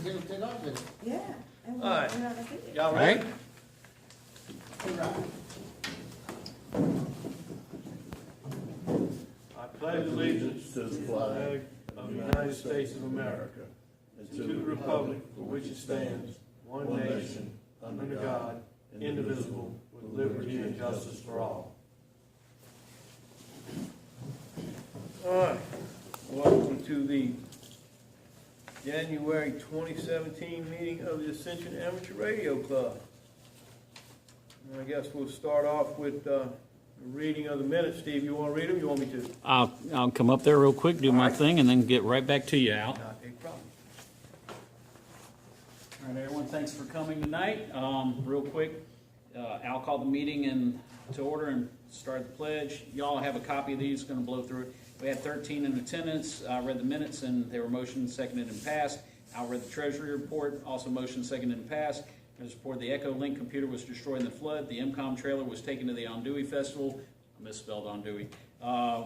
here to our visit. Yeah. And All right. we're not gonna be there. Y'all ready? Right. I pledge allegiance to the flag of the United States of America and to the republic for which it stands, one nation, under God, indivisible, with liberty and justice for all. All right. Welcome to the January 2017 meeting of the Ascension Amateur Radio Club. And I guess we'll start off with the reading of the minutes. Steve, you want to read them? You want me to? I'll come up there real quick, do my thing, and then get right back to you, Al. Not a problem. All right, everyone, thanks for coming tonight. Real quick, Al called the meeting to order and started the pledge. Y'all have a copy of these, going to blow through it. We had 13 in attendance. I read the minutes, and they were motioned, seconded, and passed. Al read the treasury report, also motioned, seconded, and passed. There's report the Echo Link computer was destroyed in the flood. The MCOM trailer was taken to the Andouille Festival. I misspelled Andouille.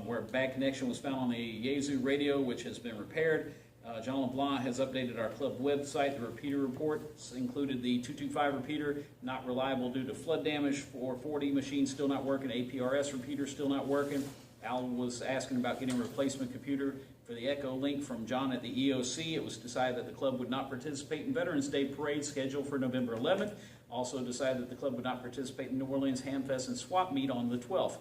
Where bad connection was found on the Yazoo radio, which has been repaired. John LeBlanc has updated our club website. The repeater reports included the 225 repeater, not reliable due to flood damage. 440 machine still not working. APRS repeater still not working. Al was asking about getting a replacement computer for the Echo Link from John at the EOC. It was decided that the club would not participate in Veterans Day Parade scheduled for November 11th. Also decided that the club would not participate in New Orleans Hamfest and Swap Meet on the 12th.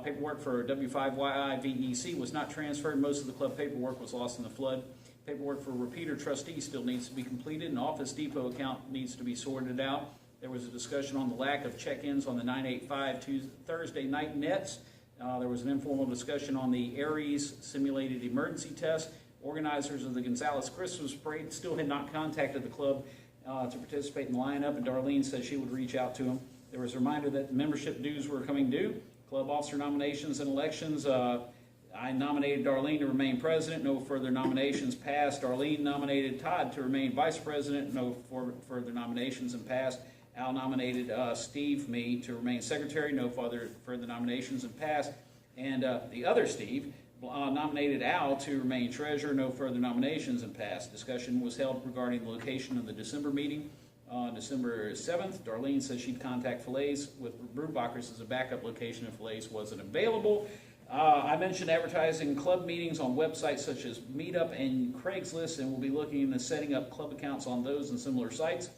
Paperwork for W5YI VEC was not transferred. Most of the club paperwork was lost in the flood. Paperwork for repeater trustee still needs to be completed. An Office Depot account needs to be sorted out. There was a discussion on the lack of check-ins on the 985 Thursday night nets. There was an informal discussion on the Aries simulated emergency test. Organizers of the Gonzales Christmas Parade still had not contacted the club to participate in the lineup, and Darlene said she would reach out to them. There was a reminder that membership dues were coming due. Club officer nominations and elections. I nominated Darlene to remain president. No further nominations passed. Darlene nominated Todd to remain vice president. No further nominations and passed. Al nominated Steve, me, to remain secretary. No further nominations and passed. And the other Steve nominated Al to remain treasurer. No further nominations and passed. Discussion was held regarding the location of the December meeting. On December 7th, Darlene said she'd contact Fillets with Brewbachers as a backup location if Fillets wasn't available. I mentioned advertising club meetings on websites such as Meetup and Craigslist, and we'll be looking into setting up club accounts on those and similar sites.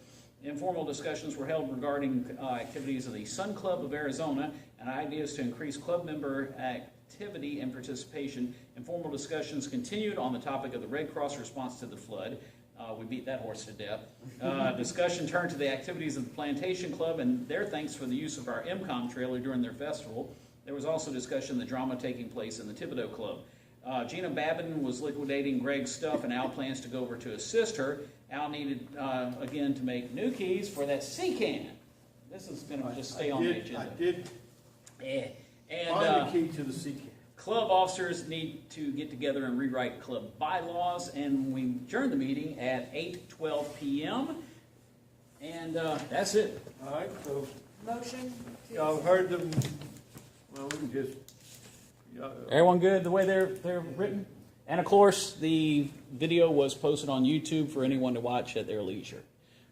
Informal discussions were held regarding activities of the Sun Club of Arizona and ideas to increase club member activity and participation. Informal discussions continued on the topic of the Red Cross response to the flood. We beat that horse to death. Discussion turned to the activities of the Plantation Club and their thanks for the use of our MCOM trailer during their festival. There was also discussion of the drama taking place in the Thibodeau Club. Gina Babin was liquidating Greg's stuff, and Al plans to go over to assist her. Al needed, again, to make new keys for that C-can. This is going to just stay on the agenda. I did Yeah. find the key to the C-can. Club officers need to get together and rewrite club bylaws, and we adjourn the meeting at 8:12 p.m. And that's it. All right, so Motion. y'all heard them. Well, we can just. Everyone good the way they're written? And of course, the video was posted on YouTube for anyone to watch at their leisure.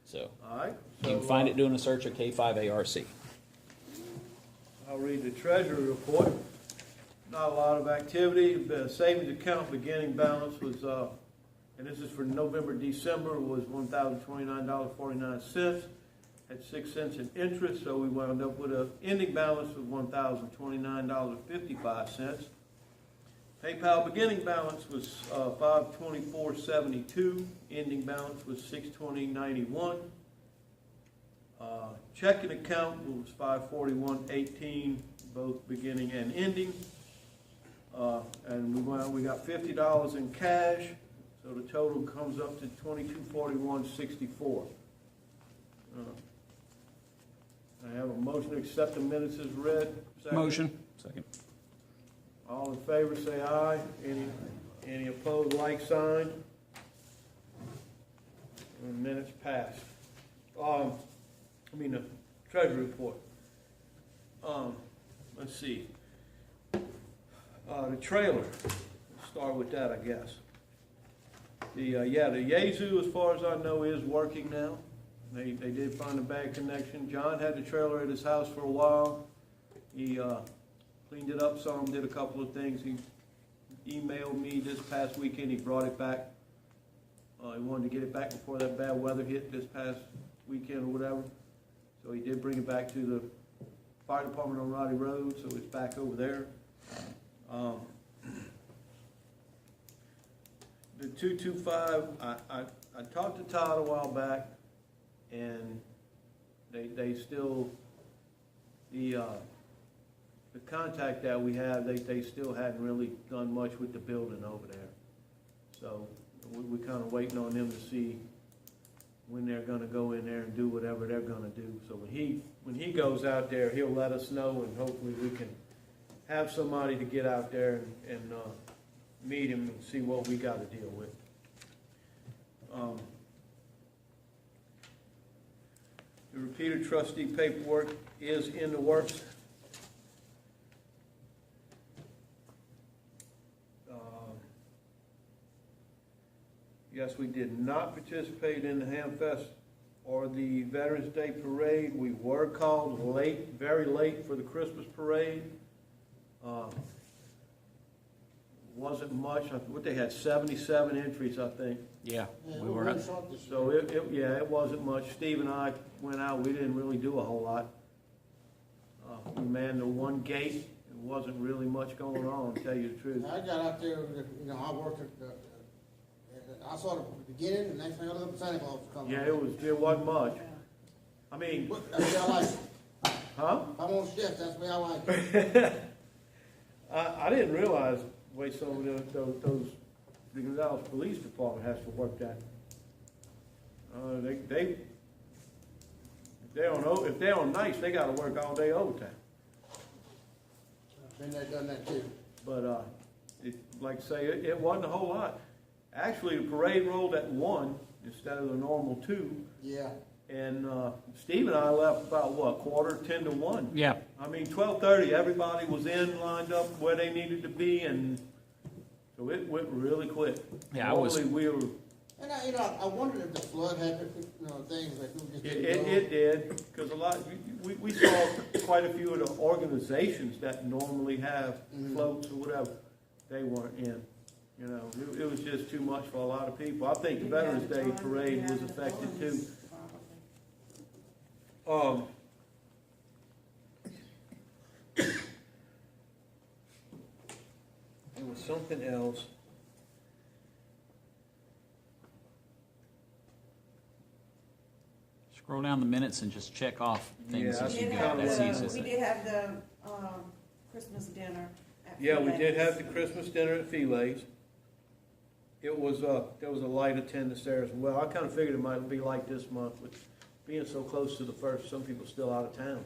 So All right. you can find it doing a search at K5ARC. I'll read the treasury report. Not a lot of activity. The savings account beginning balance was, and this is for November, December, was $1,029.49. Had 6 cents in interest, so we wound up with an ending balance of $1,029.55. PayPal beginning balance was $524.72. Ending balance was $620.91. Checking account was $541.18, both beginning and ending. And we got $50 in cash, so the total comes up to $2241.64. I have a motion to accept the minutes as read. Second. Motion. Second. All in favor, say aye. Any opposed, like sign. And minutes passed. The treasury report. Let's see. The trailer. Let's start with that, I guess. The Yazoo, as far as I know, is working now. They did find a bad connection. John had the trailer at his house for a while. He cleaned it up some, did a couple of things. He emailed me this past weekend. He brought it back. He wanted to get it back before that bad weather hit this past weekend or whatever. So he did bring it back to the fire department on Roddy Road, so it's back over there. The 225, I talked to Todd a while back, and they still, the contact that we have, they still hadn't really done much with the building over there. So we're kind of waiting on them to see when they're going to go in there and do whatever they're going to do. So when he goes out there, he'll let us know, and hopefully we can have somebody to get out there and meet him and see what we got to deal with. The repeater trustee paperwork is in the works. Yes, we did not participate in the Hamfest or the Veterans Day Parade. We were called late, very late for the Christmas parade. Wasn't much. What they had, 77 entries, I think. Yeah, we were up. So it wasn't much. Steve and I went out. We didn't really do a whole lot. We manned the one gate. It wasn't really much going on, to tell you the truth. I got out there, I worked at I saw the beginning, and next thing I looked up, Santa Claus was coming. Yeah, it wasn't much. I mean, that's the way I like it. huh? I'm on shift, that's the way I like it. I didn't realize the way some of the Gonzales Police Department has to work that. If they're on nights, they got to work all day overtime. Been there, done that too. But like I say, it wasn't a whole lot. Actually, the parade rolled at 1 instead of the normal 2. Yeah. And Steve and I left about, what, 10 to 1? Yeah. I mean, 12:30, everybody was lined up where they needed to be, and so it went really quick. Yeah, Normally we were... And I wondered if the flood had, things that people just didn't know. It did, because we saw quite a few of the organizations that normally have floats or whatever, they weren't in. You know, it was just too much for a lot of people. I think the Veterans Day Parade was affected too. There was something else. Scroll down the minutes and just check off things Yeah, as you I go. That's kinda easy. We did have the Christmas dinner at Yeah, we did Filet's. have the Christmas dinner at Filet's. It was, there was a light attendance there as well. I kind of figured it might be like this month, but being so close to the first, some people still out of town.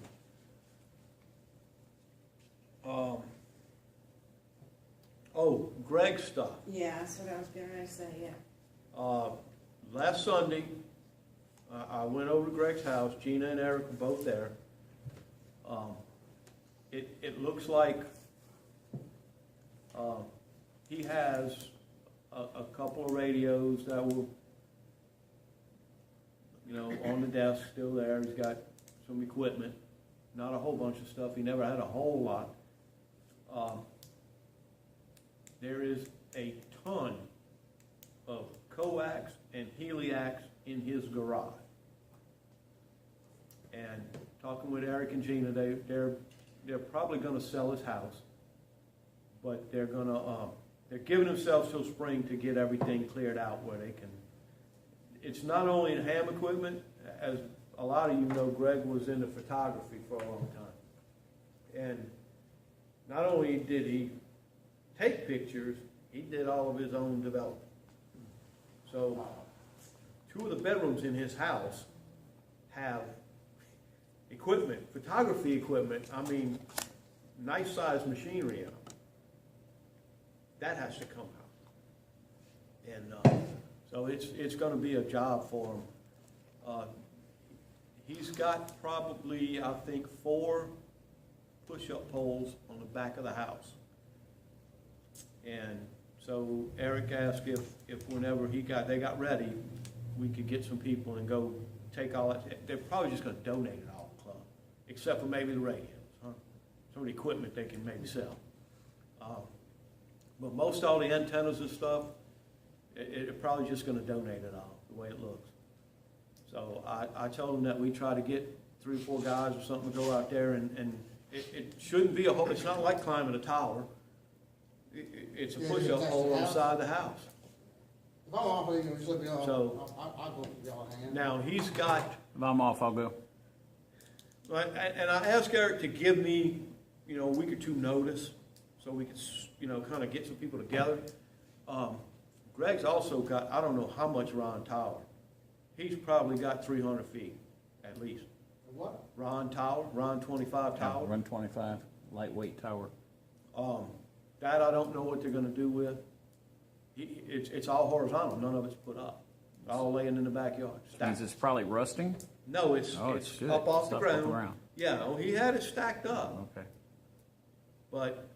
Oh, Greg's stuff. Yeah, that's what I was getting ready to say, yeah. Last Sunday, I went over to Greg's house. Gina and Eric were both there. It looks like he has a couple of radios that were, on the desk, still there. He's got some equipment, not a whole bunch of stuff. He never had a whole lot. There is a ton of coax and heliacs in his garage. And talking with Eric and Gina, they're probably going to sell his house, but they're giving themselves till spring to get everything cleared out where they can. It's not only in ham equipment, as a lot of you know, Greg was into photography for a long time. And not only did he take pictures, he did all of his own development. So 2 of the bedrooms in his house have equipment, photography equipment, I mean, nice sized machinery in them. That has to come out. And so it's going to be a job for him. He's got probably, I think, 4 push-up poles on the back of the house. And So Eric asked if whenever they got ready, we could get some people and go take all that. They're probably just gonna donate it all to the club, except for maybe the radios, huh? Some of the equipment they can maybe sell. But most all the antennas and stuff, they're probably just gonna donate it all, the way it looks. So I told them that we try to get 3 or 4 guys or something to go out there, and it shouldn't be it's not like climbing a tower. It's a push-up hole on the side of the house. If I'm off, you can just let me know. So- I'll go with y'all hand. Now, he's got, If I'm off, I'll go. and I asked Eric to give me, a week or 2 notice, so we could, kind of get some people together. Greg's also got, I don't know how much Ron Tower. He's probably got 300 feet, at least. What? Ron 25 Tower. Run 25, lightweight tower. That I don't know what they're gonna do with. It's all horizontal, none of it's put up. All laying in the backyard. Means it's probably rusting? No, it's good. up off It's the up ground. ground. Yeah, well, he had it stacked up, Okay. but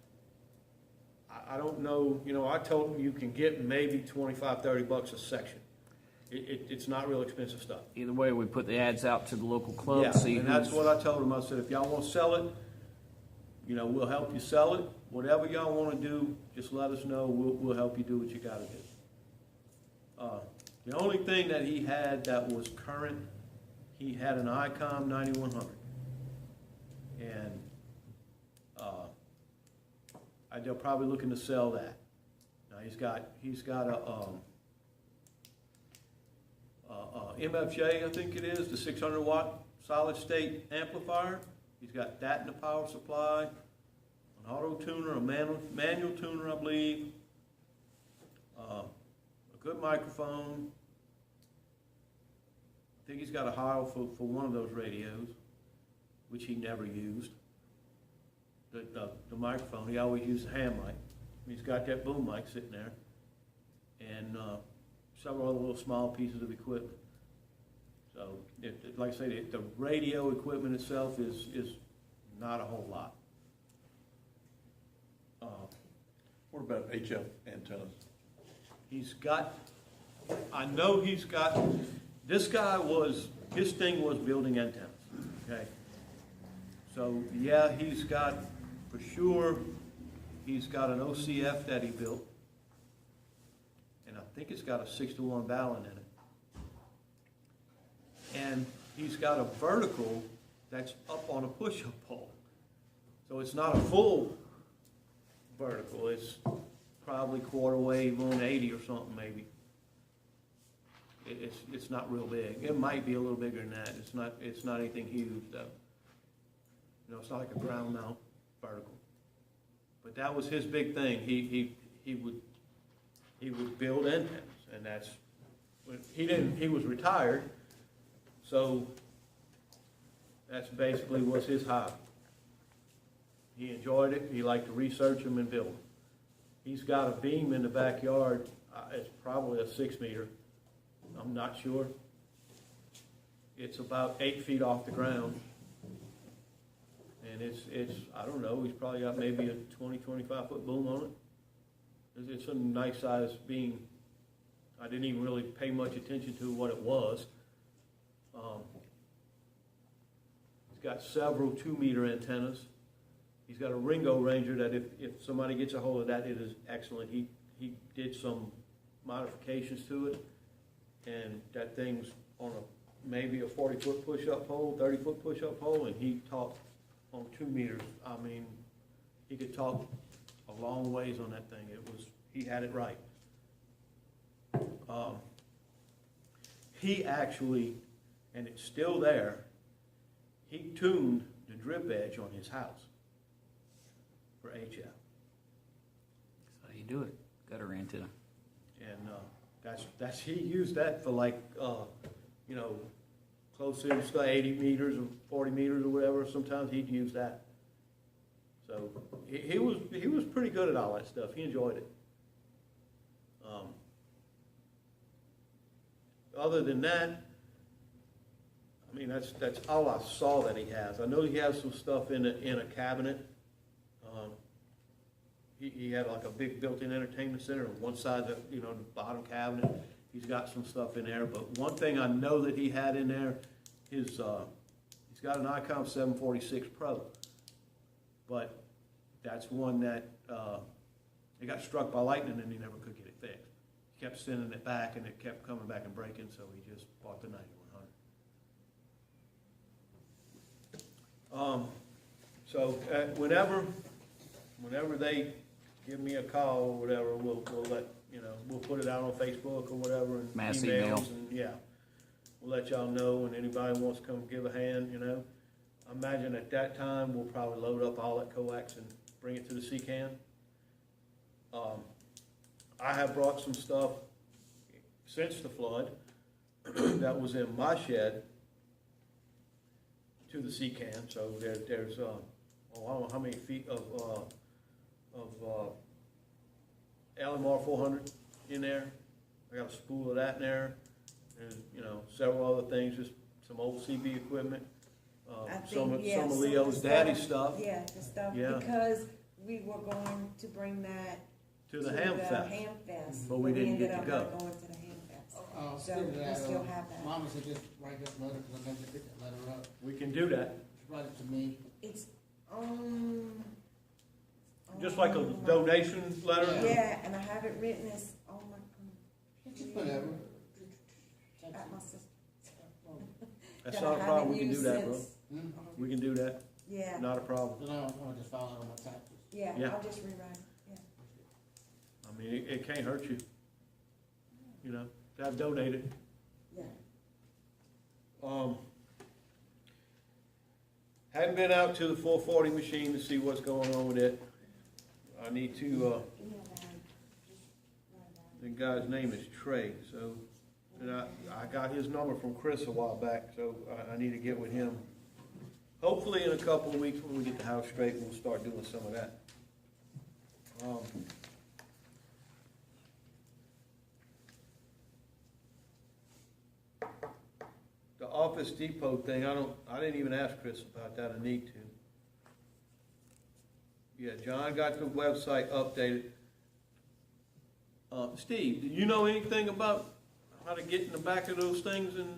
I don't know, I told him you can get maybe $25-30 a section. It's not real expensive stuff. Either way, we put the ads out to the local club, Yeah, see and that's who's, what I told him. I said, if y'all wanna sell it, we'll help you sell it. Whatever y'all wanna do, just let us know. We'll help you do what you gotta do. The only thing that he had that was current, he had an ICOM 9100. And, they're probably looking to sell that. Now, he's got a MFJ, I think it is, the 600 watt solid state amplifier. He's got that in the power supply, an auto tuner, a manual tuner, I believe, a good microphone. I think he's got a Heil for one of those radios, which he never used. The microphone, he always used a ham mic. He's got that boom mic sitting there, and several other little small pieces of equipment. So, like I say, the radio equipment itself is not a whole lot. What about HF antennas? I know he's got, his thing was building antennas, okay? So, yeah, he's got, for sure, he's got an OCF that he built, and I think it's got a 6-to-1 Ballon in it. And he's got a vertical that's up on a push-up pole. So it's not a full vertical, it's probably quarter wave 180 or something maybe. It's not real big. It might be a little bigger than that. It's not anything huge though. It's not like a ground mount vertical. But that was his big thing. He would build antennas, and that's he was retired, so that's basically was his hobby. He enjoyed it. He liked to research them and build them. He's got a beam in the backyard. It's probably a 6 meter. I'm not sure. It's about 8 feet off the ground. And it's I don't know, he's probably got maybe a 20-25 foot boom on it. It's a nice size beam. I didn't even really pay much attention to what it was. He's got several 2 meter antennas. He's got a Ringo Ranger that if somebody gets a hold of that, it is excellent. He did some modifications to it, and that thing's on maybe a 40-foot push-up pole, 30-foot push-up pole, and he talked on 2 meters. I mean, he could talk a long ways on that thing. He had it right. He actually, and it's still there, he tuned the drip edge on his house for HF. That's how you do it. Gutter antenna. And he used that for like, close to 80 meters or 40 meters or whatever. Sometimes he'd use that. So he was pretty good at all that stuff. He enjoyed it. Other than that, I mean, that's all I saw that he has. I know he has some stuff in a cabinet. he had like a big built-in entertainment center on one side, the bottom cabinet. He's got some stuff in there, but one thing I know that he had in there is, he's got an ICOM 746 Pro, but that's one that, it got struck by lightning and he never could get it fixed. He kept sending it back and it kept coming back and breaking, so he just bought the 9100. So whenever they give me a call or whatever, we'll let, we'll put it out on Facebook or whatever and Mass emails email. and, yeah. We'll let y'all know, and anybody wants to come give a hand, I imagine at that time, we'll probably load up all that coax and bring it to the CCAN. I have brought some stuff since the flood that was in my shed to the CCAN, so there's, I don't know how many feet of LMR 400 in there. I got a spool of that in there. There's, several other things, just some old CB equipment, some of Leo's daddy stuff. Yeah, the stuff, Yeah. because we were going to bring that To the Ham Fest. But we didn't get to ended go. up not going to the Ham Fest. So Speaking of we that, still have that. Mama said just write that letter, because I never picked that letter up. We can do that. Just write it to me. It's, Just like a donation letter. Yeah, and I have it written as, oh my, Just whatever. at my sister. That's that not I a problem. haven't We can do used that, bro. since. We can do that. Yeah, Not a problem. Then I'll just file it on my taxes. yeah, Yeah. I'll just rewrite it, yeah. I mean, it can't hurt you, to have donated. Yeah. Hadn't been out to the 440 machine to see what's going on with it. I need to, the guy's name is Trey, so, and I got his number from Chris a while back, so I need to get with him. Hopefully in a couple of weeks when we get the house straight, we'll start doing some of that. The Office Depot thing, I didn't even ask Chris about that. I need to. Yeah, John got the website updated. Steve, do you know anything about how to get in the back of those things, and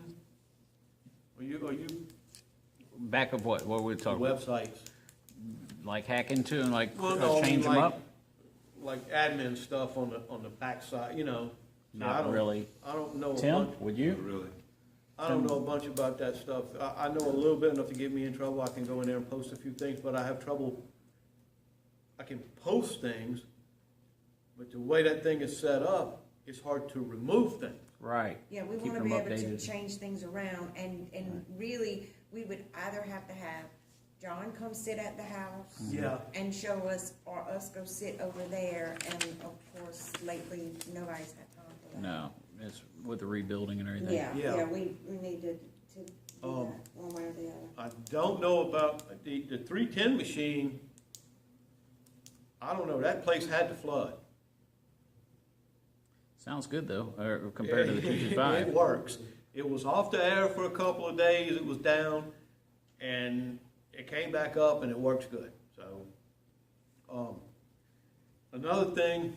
are you Back of what? What were we the talking about? websites? Like hack into and like Well, no, I mean, change them up? like admin stuff on the backside, Not really. I don't know. Tim, would you? Really? I don't know a bunch about that stuff. I know a little bit enough to get me in trouble. I can go in there and post a few things, but I have trouble. I can post things, but the way that thing is set up, it's hard to remove things. Right. Yeah, we Keep wanna them be able to updated. change things around, and really, we would either have to have John come sit at the house Yeah. and show us, or us go sit over there, and of course, lately, nobody's had time for that. No, it's with the rebuilding and everything. Yeah, Yeah. yeah, we needed to do that, one way or the other. I don't know about the 310 machine. I don't know. That place had to flood. Sounds good though, or compared to the 225. It works. It was off the air for a couple of days. It was down, and it came back up, and it works good. So, another thing,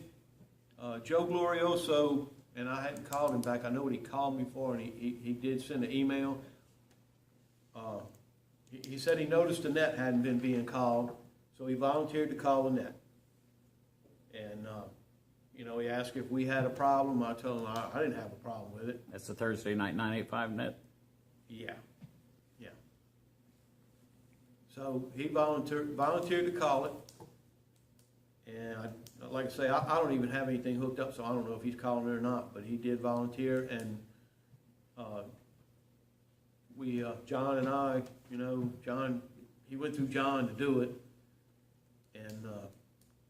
Joe Glorioso, and I hadn't called him back. I know what he called me for, and he did send an email. He said he noticed the net hadn't been being called, so he volunteered to call the net. And, he asked if we had a problem. I told him I didn't have a problem with it. That's the Thursday night 985 net. Yeah. So he volunteered to call it. And like I say, I don't even have anything hooked up, so I don't know if he's calling it or not, but he did volunteer. And John and I, John, he went through John to do it. And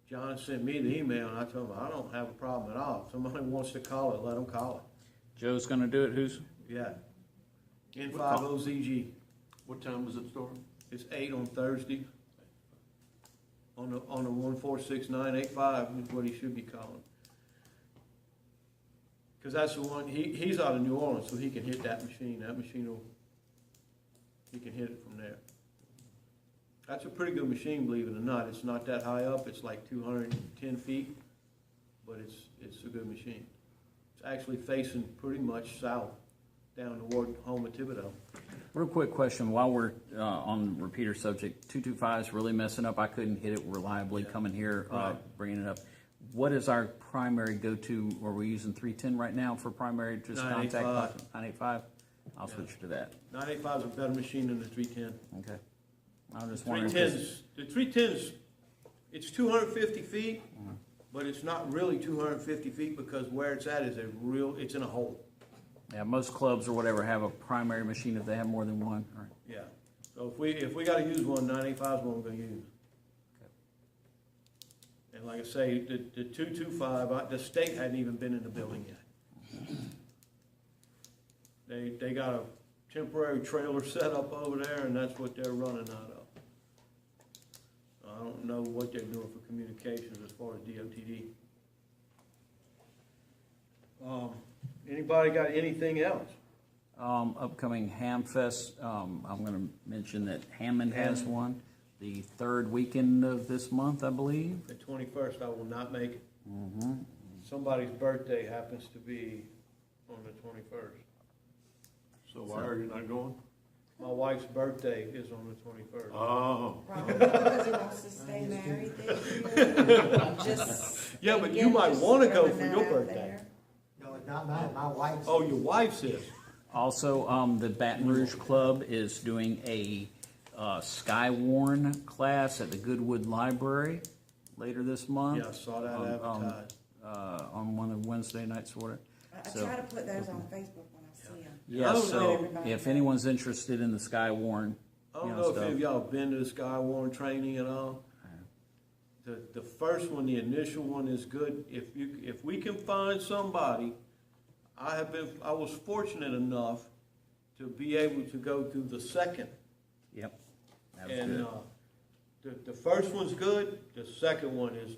John sent me the email, and I told him, I don't have a problem at all. If somebody wants to call it, let them call it. Joe's gonna do it. Who's? Yeah. N50ZG. What time was it starting? It's 8 on Thursday. On the 146-985 is what he should be calling. Because that's the one, he's out of New Orleans, so he can hit that machine. That machine he can hit it from there. That's a pretty good machine, believe it or not. It's not that high up. It's like 210 feet, but it's a good machine. It's actually facing pretty much south down toward home of Thibodeau. Real quick question, while we're on the repeater subject, 225 is really messing up. I couldn't hit it reliably coming here, bringing it up. What is our primary go-to? Are we using 310 right now for primary just contact? 985. I'll switch to that. 985 is a better machine than the 310. Okay. I was just wondering. The 310's, it's 250 feet, but it's not really 250 feet because where it's at is it's in a hole. Yeah, most clubs or whatever have a primary machine if they have more than one. Right. Yeah. So if we got to use one, 985 is what we're going to use. Okay. And like I say, the 225, the state hadn't even been in the building yet. They got a temporary trailer set up over there, and that's what they're running out of. I don't know what they're doing for communications as far as DOTD. Anybody got anything else? Upcoming Ham Fest, I'm going to mention that Hammond has one. The third weekend of this month, I believe. The 21st, I will not make it. Somebody's birthday happens to be on the 21st. So why are you not going? My wife's birthday is on the 21st. Oh. Probably because he wants to stay married this year. Yeah, but you might want to go for your out birthday. there. No, it's not mine, my wife's. Oh, your wife's is. Also, the Baton Rouge Club is doing a Skywarn class at the Goodwood Library later this month. Yeah, I saw that advertised. On one of the Wednesday nights or whatever. I So- try to put those on Facebook when I see them. Yeah, I so don't know. if anyone's interested in the Skywarn, I don't know if any of y'all been to the Skywarn training at all. The first one, the initial one is good. If we can find somebody, I was fortunate enough to be able to go through the second. Yep, that was And good. the first one's good. The second one is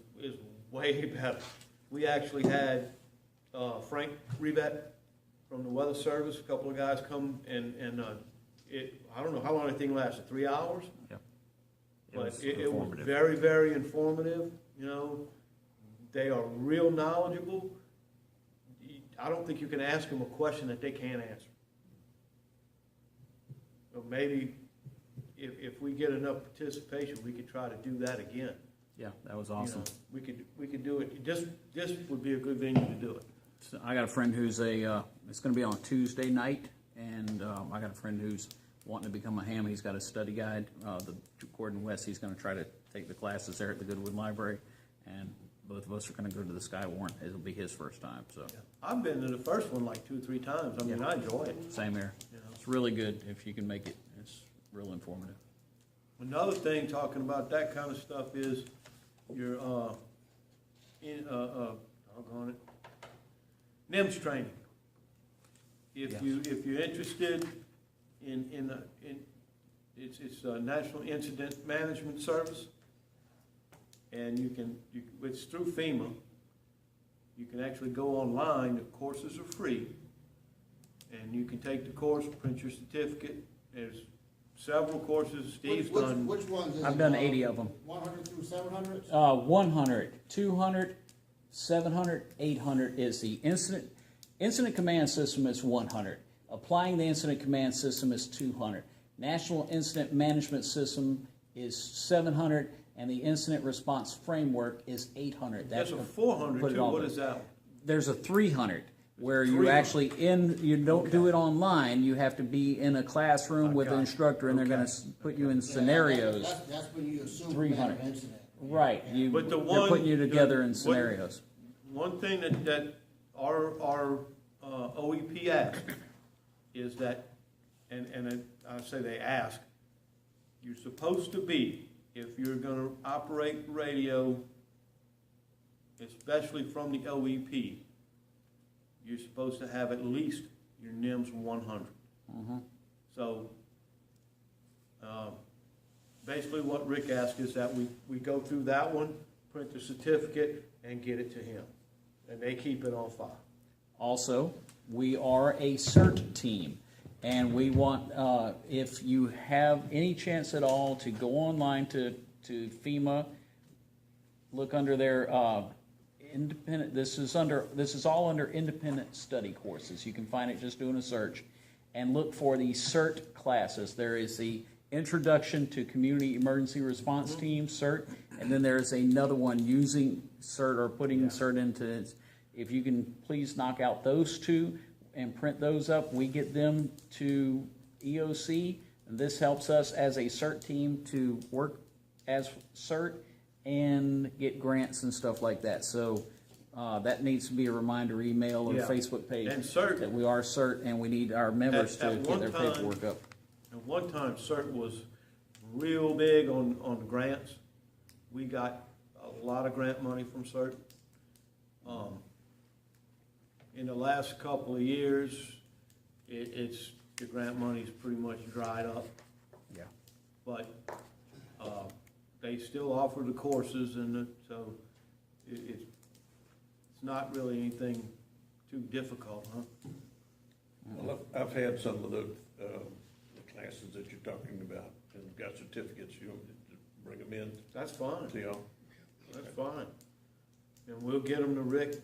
way better. We actually had Frank Revet from the Weather Service. A couple of guys come and I don't know how long the thing lasted. 3 hours. Yep. But was it was informative. very, very informative. You know, they are real knowledgeable. I don't think you can ask them a question that they can't answer. So maybe if we get enough participation, we could try to do that again. Yeah, that was awesome. You know, we could do it. This would be a good venue to do it. So I got a friend who's it's going to be on Tuesday night, and I got a friend who's wanting to become a ham. He's got a study guide, the Gordon West. He's going to try to take the classes there at the Goodwood Library, and both of us are going to go to the Skywarn. It'll be his first time. So I've been to the first one like 2 or 3 times. I mean, Yeah. I enjoy it. same here. You know. It's really good if you can make it. It's real informative. Another thing talking about that kind of stuff is your doggone it, NIMS training. If you're interested in it's a National Incident Management Service, and it's through FEMA. You can actually go online. The courses are free, and you can take the course, print your certificate. There's several courses. Steve's done. Which ones is it? I've done 80 of them. 100 through 700? 100, 200, 700, 800 is the incident command system is 100. Applying the incident command system is 200. National Incident Management System is 700, and the incident response framework is 800. There's a 400 too. What is that one? There's a 300 where you 300. actually you don't do it online. You have to be in a classroom with an instructor, and they're going to put you in scenarios. That's when you assume 300. an incident. Right. But They're putting you together in scenarios. One thing that our OEP asked is that, and I say they ask, you're supposed to be, if you're going to operate radio, especially from the OEP, you're supposed to have at least your NIMS 100. Mm-hmm. So basically what Rick asked is that we go through that one, print the certificate, and get it to him. And they keep it on file. Also, we are a CERT team. And we want, if you have any chance at all, to go online to FEMA, look under their independent, this is all under independent study courses. You can find it just doing a search. And look for the CERT classes. There is the Introduction to Community Emergency Response Team, CERT, and then there's another one using CERT or putting CERT into it. If you can please knock out those two and print those up, we get them to EOC, and this helps us as a CERT team to work as CERT and get grants and stuff like that. So that needs to be a reminder email or Facebook page And CERT, that we are CERT, and we need our members to get their paperwork up. At one time, CERT was real big on grants. We got a lot of grant money from CERT. In the last couple of years, the grant money's pretty much dried up. Yeah. But they still offer the courses, and so it's not really anything too difficult, huh? Well, I've had some of the classes that you're talking about, and got certificates. You want to bring them in? That's fine. You know, That's fine. And we'll get them to Rick.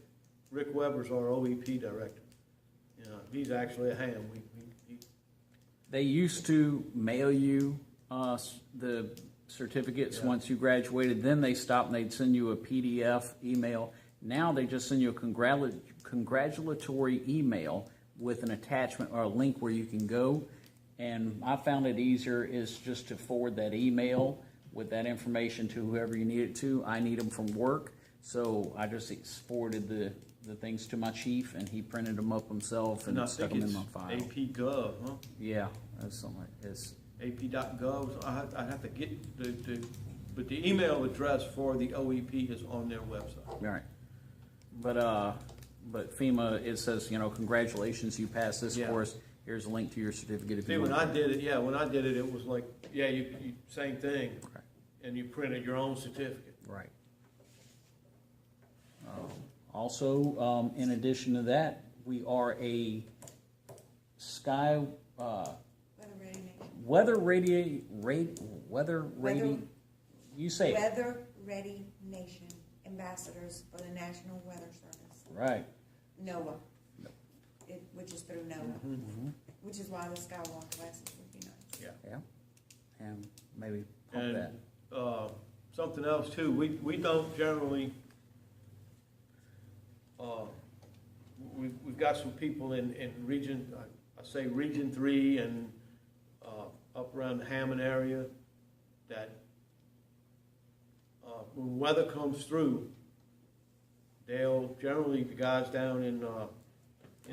Rick Weber's our OEP director. You know, he's actually a ham. They used to mail you the certificates once you graduated. Then they stopped and they'd send you a PDF email. Now they just send you a congratulatory email with an attachment or a link where you can go. And I found it easier is just to forward that email with that information to whoever you need it to. I need them from work, so I just forwarded the things to my chief, and he printed them up himself and stuck them in my file. AP Gov, huh? Yeah, that's something like this. AP.gov. I have to get but the email address for the OEP is on their website. All right. But FEMA, it says, congratulations, you passed this course. Here's a link to your certificate. See, when I did it, it was like, you same thing, Okay. and you printed your own certificate. Right. Also, in addition to that, we are a weather ready. You say it. Weather Ready Nation ambassadors for the National Weather Service. Right. NOAA, which is through NOAA, which is why the Skywalk classes would be nice. Yeah. And maybe pump that. Something else too, we don't generally, we've got some people in region, I say region 3 and up around the Hammond area that when weather comes through, they'll generally, the guys down in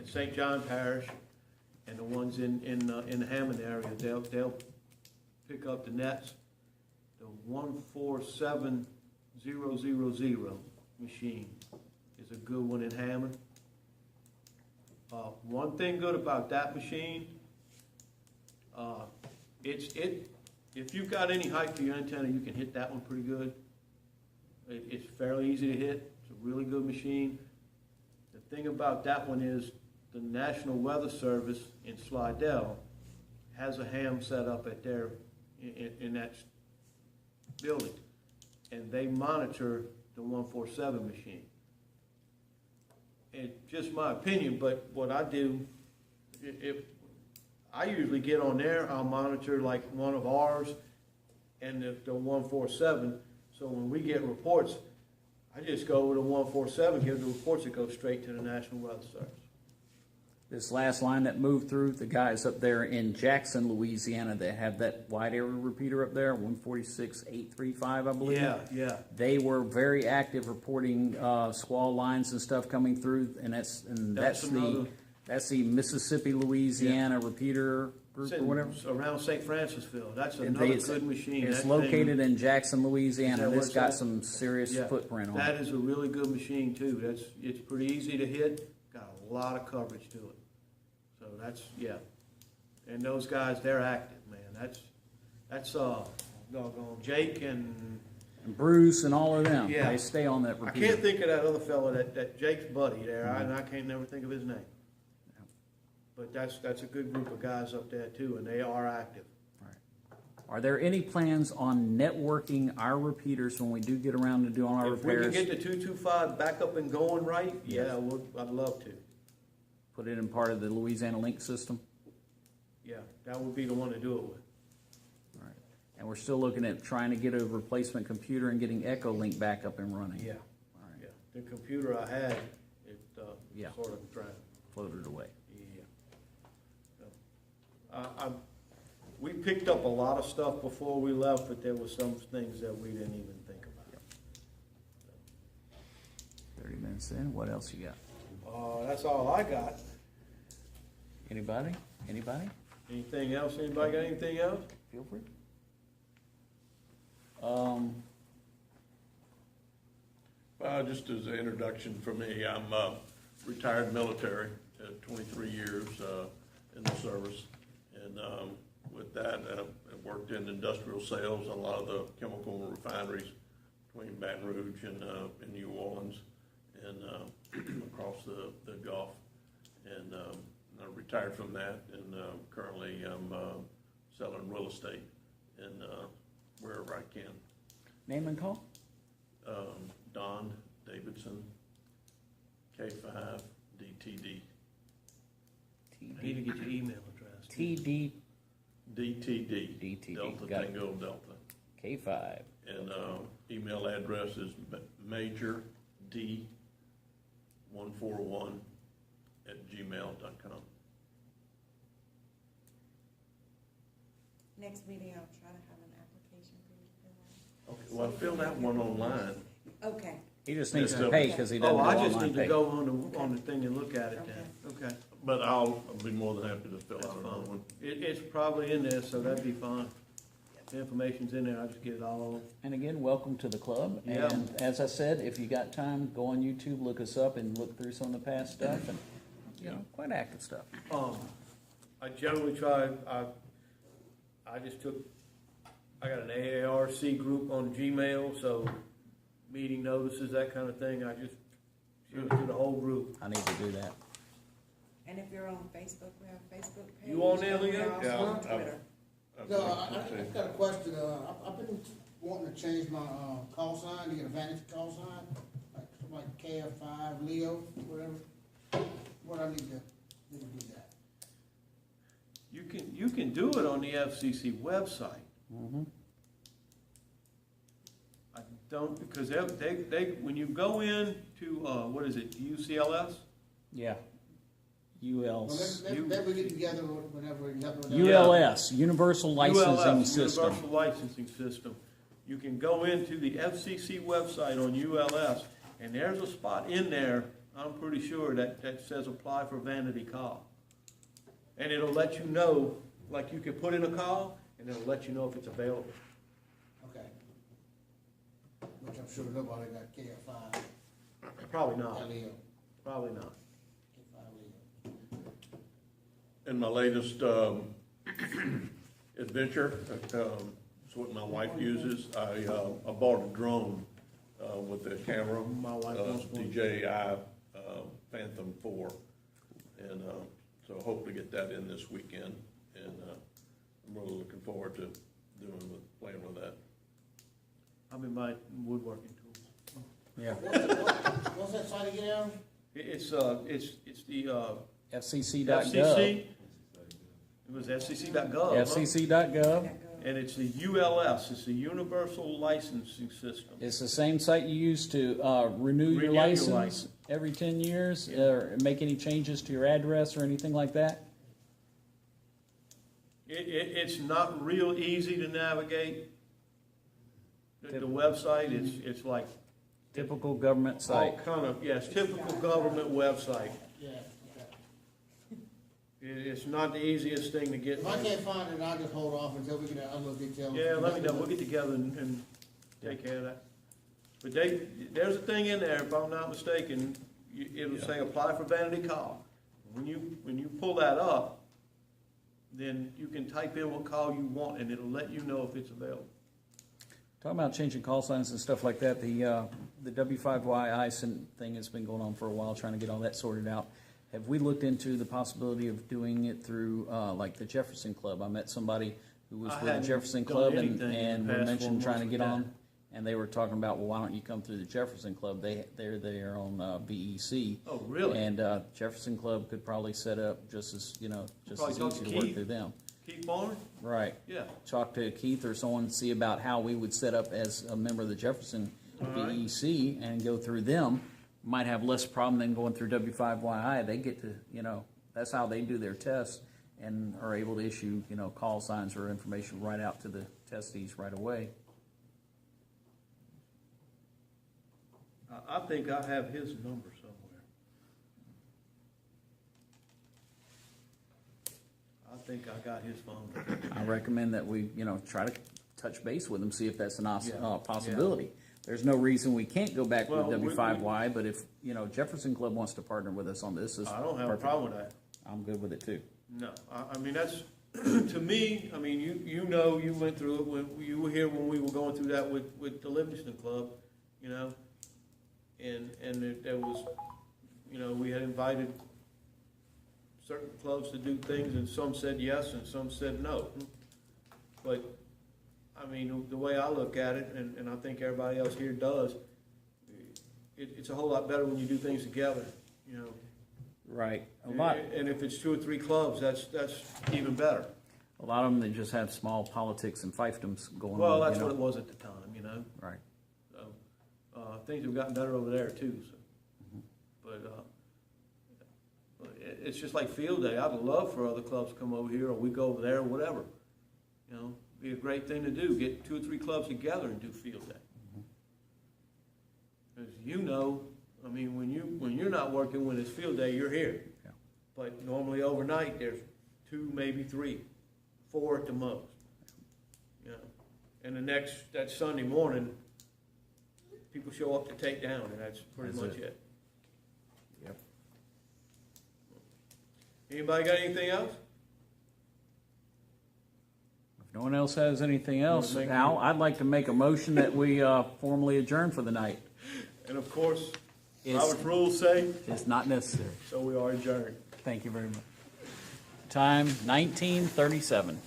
St. John Parish and the ones in the Hammond area, they'll pick up the nets. The 147000 machine is a good one in Hammond. One thing good about that machine, if you've got any height for your antenna, you can hit that one pretty good. It's fairly easy to hit. It's a really good machine. The thing about that one is the National Weather Service in Slidell has a ham set up at their in that building, and they monitor the 147 machine. It's just my opinion, but what I do, if I usually get on there, I'll monitor like one of ours and the 147. So when we get reports, I just go over to 147, give the reports that go straight to the National Weather Service. This last line that moved through, the guys up there in Jackson, Louisiana, they have that wide area repeater up there, 146.835, I believe. Yeah. They were very active reporting squall lines and stuff coming through, and that's the Mississippi, Louisiana repeater group or whatever. Around St. Francisville. That's another good machine. It's located in Jackson, Louisiana. Is that It's got some serious footprint on it. That is a really good machine too. It's pretty easy to hit. Got a lot of coverage to it. So that's and those guys, they're active, man. That's doggone Jake and Bruce and all of them. Yeah. They stay on that I repeater. can't think of that other fellow that Jake's buddy there. And I can't never think of his name. But that's a good group of guys up there too, and they are active. Are there any plans on networking our repeaters when we do get around to doing our If we can repairs? get the 225 back up and going right, yeah, I'd love to. Put it in part of the Louisiana Link system? Yeah, that would be the one to do it with. All right. And we're still looking at trying to get a replacement computer and getting EchoLink back up and running? Yeah. All right. Yeah, the computer I had, it Yeah. sort of dragged. Floated away. Yeah. We picked up a lot of stuff before we left, but there were some things that we didn't even think about. 30 minutes in, what else you got? That's all I got. Anybody? Anybody? Anything else? Anybody got anything else? Feel free. Just as an introduction for me, I'm retired military, 23 years in the service, and with that, I worked in industrial sales, a lot of the chemical refineries between Baton Rouge and New Orleans, and across the Gulf, and I retired from that, and currently I'm selling real estate and wherever I can. Name and call? Don Davidson, K5 DTD. I need to get your email address. TD DTD. DTD. Delta Got it. Tango Delta. K5. And email address is majord141 @gmail.com. Next meeting, I'll try to have an application for you to fill out. Okay, well, fill that one online. Okay, He just needs to Yeah. pay because he doesn't Oh, do I just online need to pay. go on the thing and look at it then. Okay. But I'll be more than happy to fill That's out another fine. one. It's probably in there, so that'd be fine. The information's in there, I'll just get it all on. And again, welcome to the club. Yeah. And as I said, if you got time, go on YouTube, look us up, and look through some of the past stuff, and quite active stuff. I generally try, I just took, I got an AARC group on Gmail, so meeting notices, that kind of thing, I just shoot it to the whole group. I need to do that. and if you're on Facebook, we have a Facebook page. You on there, and we're Leo? also Yeah, on Twitter. No, I've got a question. I've been wanting to change my call sign to get a vantage call sign, like KF5, Leo, whatever. What I need to do that. You can do it on the FCC website. Mm-hmm. I don't, because they when you go in to, what is it, UCLS? Yeah. Well, ULS. maybe we get together whenever you have. ULS, Universal Licensing ULS, System. Universal Licensing System. You can go into the FCC website on ULS, and there's a spot in there, I'm pretty sure, that says apply for vanity call. And it'll let you know, like you can put in a call, and it'll let you know if it's available. Okay. Which I'm sure nobody got KF5, Probably not, Leo, probably not. K5 Leo. In my latest adventure, it's what my wife uses. I bought a drone with the camera, My wife wants one. DJI Phantom 4, and so hope to get that in this weekend. And I'm really looking forward to playing with that. I'm in my woodworking tools. Yeah. What's that site again, Aaron? It's the FCC.gov. FCC. It was FCC.gov. huh? FCC.gov. And it's the ULS, it's the Universal Licensing System. It's the same site you use to renew your license every 10 years, or make any changes to your address or anything like that? It's not real easy to navigate. The website, it's like Typical government all site. kind of, yes, typical government website. Yeah, okay. It's not the easiest thing to get. If I can't find it, I'll just hold off until we get a little detail. Yeah, let me know, we'll get together and take care of that. But there's a thing in there, if I'm not mistaken, it'll say apply for vanity call. When you pull that up, then you can type in what call you want and it'll let you know if it's available. Talking about changing call signs and stuff like that, the W5Y thing has been going on for a while, trying to get all that sorted out. have we looked into the possibility of doing it through, like the Jefferson Club? I met somebody who was I with the hadn't Jefferson done Club anything in and the we past mentioned 4 trying to months get with on. that. And they were talking about, well, why don't you come through the Jefferson Club? They're there on VEC. Oh, really? And Jefferson Club could probably set up just as, just Probably as talk easy to to work Keith. through them. K5ARC? Right. Yeah. Talk to Keith or someone, see about how we would set up as a member of the Jefferson All right. VEC and go through them. Might have less problem than going through W5YI. They get to, that's how they do their tests and are able to issue, call signs or information right out to the testees right away. I think I have his number somewhere. I think I got his phone number. I recommend that we, try to touch base with them, see if that's an Yeah. possibility. There's no reason we can't go back Well, with W5Y, but if, Jefferson Club wants to partner with us on this, I don't have a perfect. problem with that. I'm good with it too. No, I mean, that's, to me, I mean, you went through it when, you were here when we were going through that with the Livingston Club, and there was, we had invited certain clubs to do things, and some said yes, and some said no. But, I mean, the way I look at it, and I think everybody else here does, it's a whole lot better when you do things together, Right. A lot. And if it's 2 or 3 clubs, that's even better. A lot of them, they just have small politics and fiefdoms going on. Well, that's what it was at the time, Right. So, things have gotten better over there too, so. But, it's just like field day. I'd love for other clubs to come over here, or we go over there, or whatever. Be a great thing to do, get 2 or 3 clubs together and do field day. Because I mean, when you're not working, when it's field day, you're here. Yeah. But normally overnight, there's 2, maybe 3, 4 at the most. And that Sunday morning, people show up to take down, and that's pretty much it. Yep. Anybody got anything else? If no one else has anything else, Thank you. Al, I'd like to make a motion that we formally adjourn for the night. And of course, It's- Robert's rules say, It's not necessary. so we are adjourned. Thank you very much. Time 19:37.